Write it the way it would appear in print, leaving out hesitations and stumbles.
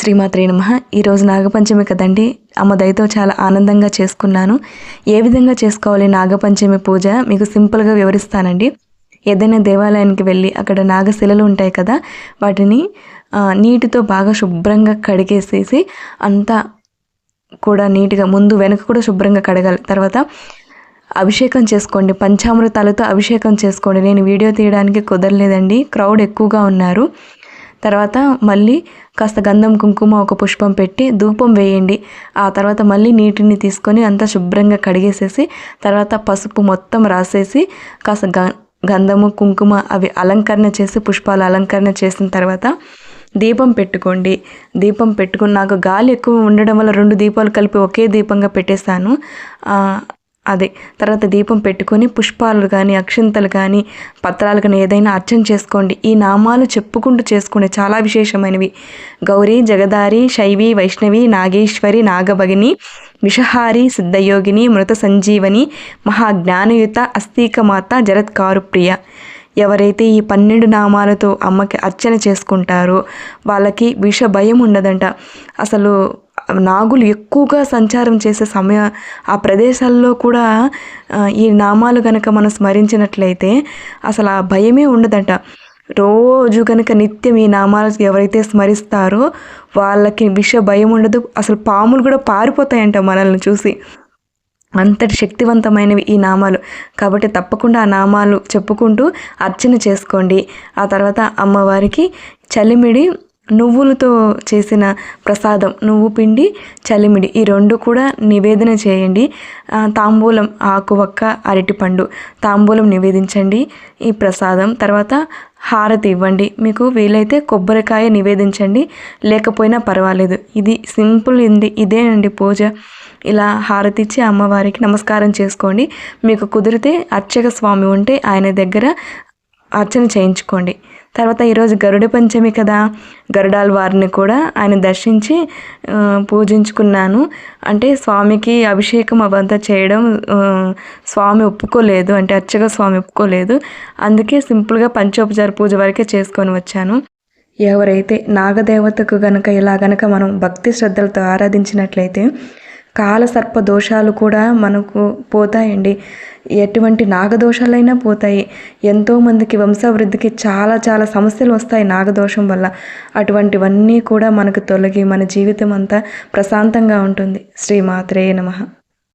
శ్రీమాత్రే నమః. ఈరోజు నాగపంచమి కదండి. అమ్మ దయతో చాలా ఆనందంగా చేసుకున్నాను. ఏ విధంగా చేసుకోవాలి నాగపంచమి పూజ మీకు సింపుల్గా వివరిస్తానండి. ఏదైనా దేవాలయానికి వెళ్ళి అక్కడ నాగశిలలు ఉంటాయి కదా, వాటిని నీటితో బాగా శుభ్రంగా కడిగేసేసి అంతా కూడా నీట్గా ముందు వెనక కూడా శుభ్రంగా కడగాలి. తర్వాత అభిషేకం చేసుకోండి, పంచామృతాలతో అభిషేకం చేసుకోండి. నేను వీడియో తీయడానికి కుదరలేదండి, క్రౌడ్ ఎక్కువగా ఉన్నారు. తర్వాత మళ్ళీ కాస్త గంధం కుంకుమ ఒక పుష్పం పెట్టి ధూపం వేయండి. ఆ తర్వాత మళ్ళీ నీటిని తీసుకొని అంతా శుభ్రంగా కడిగేసేసి తర్వాత పసుపు మొత్తం రాసేసి కాస్త గంధము కుంకుమ అవి అలంకరణ చేసి పుష్పాలు అలంకరణ చేసిన తర్వాత దీపం పెట్టుకోండి. దీపం పెట్టుకుని నాకు గాలి ఎక్కువ ఉండడం వల్ల 2 దీపాలు కలిపి ఒకే దీపంగా పెట్టేస్తాను. అదే తర్వాత దీపం పెట్టుకొని పుష్పాలు కానీ అక్షింతలు కానీ పత్రాలు కానీ ఏదైనా అర్చన చేసుకోండి. ఈ నామాలు చెప్పుకుంటూ చేసుకోండి, చాలా విశేషమైనవి. గౌరీ, జగదారి, శైవి, వైష్ణవి, నాగేశ్వరి, నాగభగిని, విషహారి, సిద్ధయోగిని, మృత సంజీవని, మహాజ్ఞానయుత, అస్తీకమాత, జరత్కారు ప్రియ. ఎవరైతే ఈ 12 నామాలతో అమ్మకి అర్చన చేసుకుంటారో వాళ్ళకి విష భయం ఉండదంట. అసలు నాగులు ఎక్కువగా సంచారం చేసే ఆ ప్రదేశాల్లో కూడా ఈ నామాలు కనుక మనం స్మరించినట్లయితే అసలు ఆ భయమే ఉండదంట. రోజు కనుక నిత్యం ఈ నామాలు ఎవరైతే స్మరిస్తారో వాళ్ళకి విష భయం ఉండదు. అసలు పాములు కూడా పారిపోతాయంట మనల్ని చూసి, అంతటి శక్తివంతమైనవి ఈ నామాలు. కాబట్టి తప్పకుండా ఆ నామాలు చెప్పుకుంటూ అర్చన చేసుకోండి. ఆ తర్వాత అమ్మవారికి చలిమిడి నువ్వులతో చేసిన ప్రసాదం, నువ్వు పిండి, చలిమిడి, ఈ 2 కూడా నివేదన చేయండి. తాంబూలం, ఆకు వక్క, అరటిపండు తాంబూలం నివేదించండి ఈ ప్రసాదం. తర్వాత హారతి ఇవ్వండి. మీకు వీలైతే కొబ్బరికాయ నివేదించండి, లేకపోయినా పర్వాలేదు. ఇది సింపుల్, ఇదేనండి పూజ. ఇలా హారతి ఇచ్చి అమ్మవారికి నమస్కారం చేసుకోండి. మీకు కుదిరితే అర్చక స్వామి ఉంటే ఆయన దగ్గర అర్చన చేయించుకోండి. తర్వాత ఈరోజు గరుడ పంచమి కదా, గరుడాల వారిని కూడా ఆయన దర్శించి పూజించుకున్నాను. అంటే స్వామికి అభిషేకం అవంతా చేయడం స్వామి ఒప్పుకోలేదు, అంటే అర్చక స్వామి ఒప్పుకోలేదు. అందుకే సింపుల్గా పంచోపచార పూజ వరకే చేసుకొని వచ్చాను. ఎవరైతే నాగదేవతకు ఇలా గనక మనం భక్తి శ్రద్ధలతో ఆరాధించినట్లయితే కాలసర్ప దోషాలు కూడా మనకు పోతాయండి. ఎటువంటి నాగదోషాలైనా పోతాయి. ఎంతోమందికి వంశవృద్ధికి చాలా సమస్యలు వస్తాయి నాగదోషం వల్ల. అటువంటివన్నీ కూడా మనకు తొలగి మన జీవితం అంతా ప్రశాంతంగా ఉంటుంది. శ్రీమాత్రే నమః.